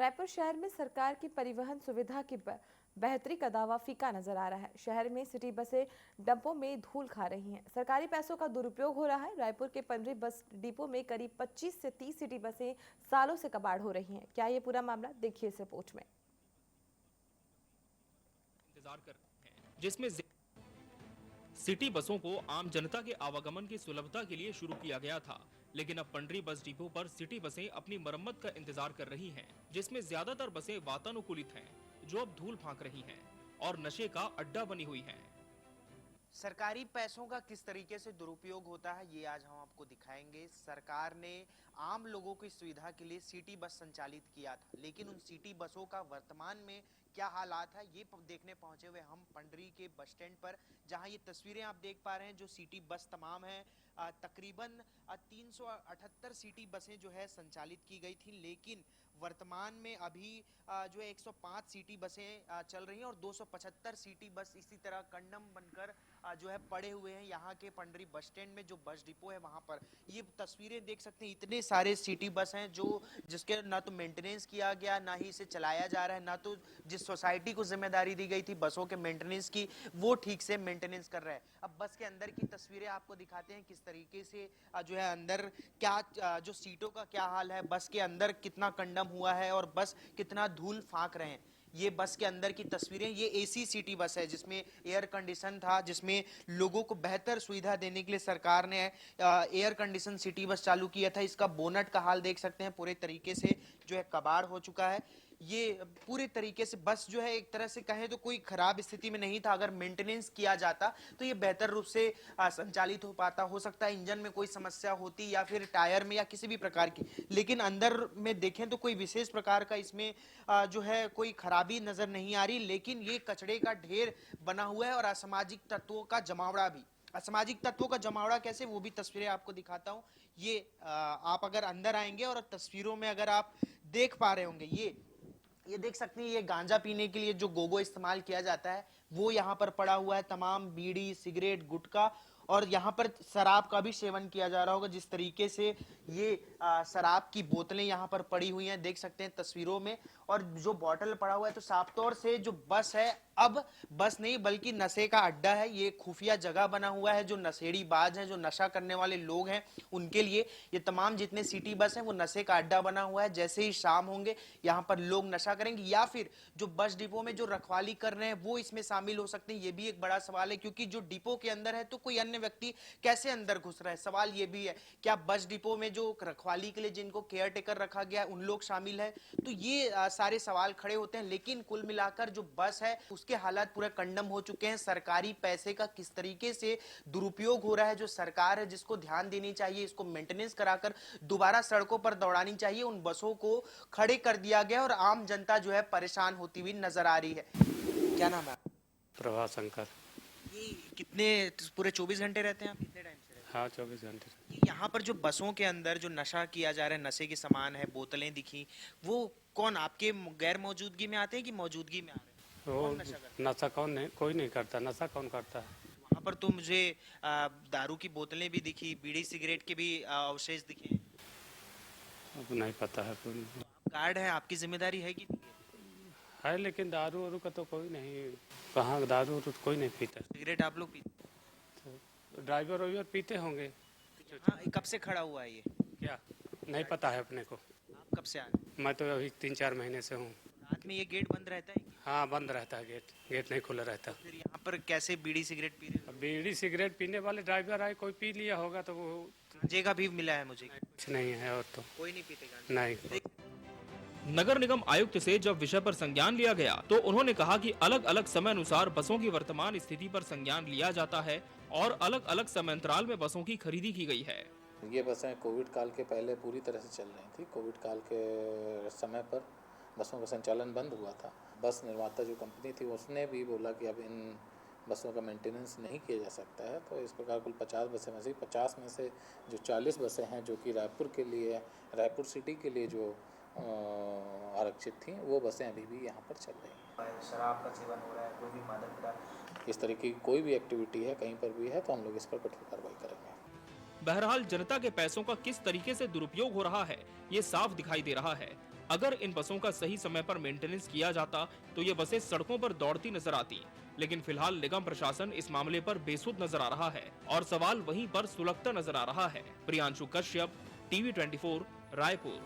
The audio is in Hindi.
रायपुर शहर में सरकार की परिवहन सुविधा की बेहतरी का दावा फीका नजर आ रहा है। शहर में सिटी बसें डंपों में धूल खा रही हैं। सरकारी पैसों का दुरुपयोग हो रहा है। रायपुर के पंडरी बस डिपो में करीब 25 से 30 सिटी बसें सालों से कबाड़ हो रही हैं। क्या ये पूरा मामला, देखिए इस रिपोर्ट में। इंतजार कर रहे हैं, जिसमें सिटी बसों को आम जनता के आवागमन की सुलभता के लिए शुरू किया गया था, लेकिन अब पंडरी बस डिपो पर सिटी बसें अपनी मरम्मत का इंतजार कर रही हैं, जिसमें ज्यादातर बसें वातानुकूलित हैं, जो अब धूल फांक रही हैं और नशे का अड्डा बनी हुई हैं। सरकारी पैसों का किस तरीके से दुरुपयोग होता है, ये आज हम आपको दिखाएंगे। सरकार ने आम लोगों की सुविधा के लिए सिटी बस संचालित किया था, लेकिन उन सिटी बसों का वर्तमान में क्या हालात है, ये देखने पहुंचे हुए हम पंडरी के बस स्टैंड पर, जहां ये तस्वीरें आप देख पा रहे हैं। जो सिटी बस तमाम है, तकरीबन 378 सिटी बसें जो है संचालित की गई थी, लेकिन वर्तमान में अभी जो है 105 सिटी बसें चल रही हैं और 275 सिटी बस इसी तरह कंडम बनकर जो है पड़े हुए हैं यहाँ के पंडरी बस स्टैंड में। जो बस डिपो है वहाँ पर ये तस्वीरें देख सकते हैं। इतने सारे सिटी बस हैं जो जिसके ना तो मेंटेनेंस किया गया, ना ही इसे चलाया जा रहा है, ना तो जिस सोसाइटी को जिम्मेदारी दी गई थी बसों के मेंटेनेंस की, वो ठीक से मेंटेनेंस कर रहा है। अब बस के अंदर की तस्वीरें आपको दिखाते हैं किस तरीके से जो है अंदर क्या जो सीटों का क्या हाल है, बस के अंदर कितना कंडम हुआ है और बस कितना धूल फांक रहे हैं। ये बस के अंदर की तस्वीरें, ये एसी सिटी बस है जिसमें एयर कंडीशन था, जिसमें लोगों को बेहतर सुविधा देने के लिए सरकार ने एयर कंडीशन सिटी बस चालू किया था। इसका बोनट का हाल देख सकते हैं, पूरे तरीके से जो है कबाड़ हो चुका है। ये पूरे तरीके से बस जो है एक तरह से कहें तो कोई खराब स्थिति में नहीं था। अगर मेंटेनेंस किया जाता तो ये बेहतर रूप से संचालित हो पाता। हो सकता है इंजन में कोई समस्या होती या फिर टायर में या किसी भी प्रकार की, लेकिन अंदर में देखें तो कोई विशेष प्रकार का इसमें जो है कोई खराबी नजर नहीं आ रही। लेकिन ये कचड़े का ढेर बना हुआ है और असामाजिक तत्वों का जमावड़ा भी। असामाजिक तत्वों का जमावड़ा कैसे, वो भी तस्वीरें आपको दिखाता हूं। ये आप अगर अंदर आएंगे और तस्वीरों में अगर आप देख पा रहे होंगे, ये देख सकते हैं, ये गांजा पीने के लिए जो गोगो इस्तेमाल किया जाता है वो यहाँ पर पड़ा हुआ है। तमाम बीड़ी, सिगरेट, गुटखा और यहाँ पर शराब का भी सेवन किया जा रहा होगा। जिस तरीके से ये शराब की बोतलें यहाँ पर पड़ी हुई हैं, देख सकते हैं तस्वीरों में। और जो बॉटल पड़ा हुआ है, तो साफ तौर से जो बस है अब बस नहीं बल्कि नशे का अड्डा है। ये खुफिया जगह बना हुआ है। जो नशेड़ी बाज हैं, जो नशा करने वाले लोग हैं, उनके लिए ये तमाम जितने सिटी बस हैं वो नशे का अड्डा बना हुआ है। जैसे ही शाम होंगे यहाँ पर लोग नशा करेंगे, या फिर जो बस डिपो में जो रखवाली कर रहे हैं वो इसमें शामिल हो सकते हैं। ये भी एक बड़ा सवाल है, क्योंकि जो डिपो के अंदर है तो कोई अन्य व्यक्ति कैसे अंदर घुस रहा है। सवाल ये भी है, क्या बस डिपो में जो रखवाली के लिए जिनको केयर टेकर रखा गया उन लोग शामिल है? तो ये सारे सवाल खड़े होते हैं। लेकिन कुल मिलाकर जो बस है उसके हालात पूरे कंडम हो चुके हैं। सरकारी पैसे का किस तरीके से दुरुपयोग हो रहा है, जो सरकार है जिसको ध्यान देनी चाहिए, इसको मेंटेनेंस कराकर दोबारा सड़कों पर दौड़ानी चाहिए, उन बसों को खड़े कर दिया गया और आम जनता जो है परेशान होती हुई नजर आ रही है। क्या नाम है? प्रभा शंकर। ये कितने पूरे 24 घंटे रहते हैं आप? कितने टाइम से रहते हैं? हाँ, 24 घंटे। यहाँ पर जो बसों के अंदर जो नशा किया जा रहा है, नशे के सामान है, बोतलें दिखी, वो कौन आपके गैर मौजूदगी में आते हैं कि मौजूदगी में आ रहे हैं? वो कौन नशा करता है? नशा कौन नहीं, कोई नहीं करता। नशा कौन करता है? वहाँ पर तो मुझे दारू की बोतलें भी दिखी, बीड़ी सिगरेट के भी अवशेष दिखे। अब नहीं पता है कोई। गार्ड है, आपकी जिम्मेदारी है कि नहीं है, लेकिन दारू वारू का तो कोई नहीं। कहाँ दारू वारू कोई नहीं पीता। सिगरेट आप लोग पीते? तो ड्राइवर वाइवर पीते होंगे। हाँ, कब से खड़ा हुआ है ये? क्या नहीं पता है अपने को। आप कब से आ रहे हैं? मैं तो अभी 3-4 महीने से हूँ। रात में ये गेट बंद रहता है? हाँ, बंद रहता है गेट। गेट नहीं खुला रहता। फिर यहाँ पर कैसे बीड़ी सिगरेट पी रहे अब बीड़ी सिगरेट पीने वाले ड्राइवर आए, कोई पी लिया होगा तो वो गांजे का भी मिला है मुझे? कुछ नहीं है और तो कोई नहीं पीते गांजे? नहीं। नगर निगम आयुक्त से जब विषय पर संज्ञान लिया गया तो उन्होंने कहा कि अलग अलग समय अनुसार बसों की वर्तमान स्थिति पर संज्ञान लिया जाता है और अलग अलग समयांतराल में बसों की खरीदी की गई है। ये बसें कोविड काल के पहले पूरी तरह से चल रही थी। कोविड काल के समय पर बसों का संचालन बंद हुआ था। बस निर्माता जो कंपनी थी उसने भी बोला कि अब इन बसों का मेंटेनेंस नहीं किया जा सकता है। तो इस प्रकार कुल 50 बसें में से 50 में से जो 40 बसें हैं जो कि रायपुर के लिए, रायपुर सिटी के लिए जो आरक्षित थी, वो बसें अभी भी यहाँ पर चल रही हैं। शराब का सेवन हो रहा है, कोई भी मादक पदार्थ, इस तरह की कोई भी एक्टिविटी है कहीं पर भी है तो हम लोग इस पर कठोर कार्रवाई करेंगे। बहरहाल जनता के पैसों का किस तरीके से दुरुपयोग हो रहा है ये साफ दिखाई दे रहा है। अगर इन बसों का सही समय पर मेंटेनेंस किया जाता तो ये बसें सड़कों पर दौड़ती नजर आती, लेकिन फिलहाल निगम प्रशासन इस मामले पर बेसुध नजर आ रहा है और सवाल वहीं पर सुलगता नजर आ रहा है। प्रियांशु कश्यप, टीवी 24, रायपुर।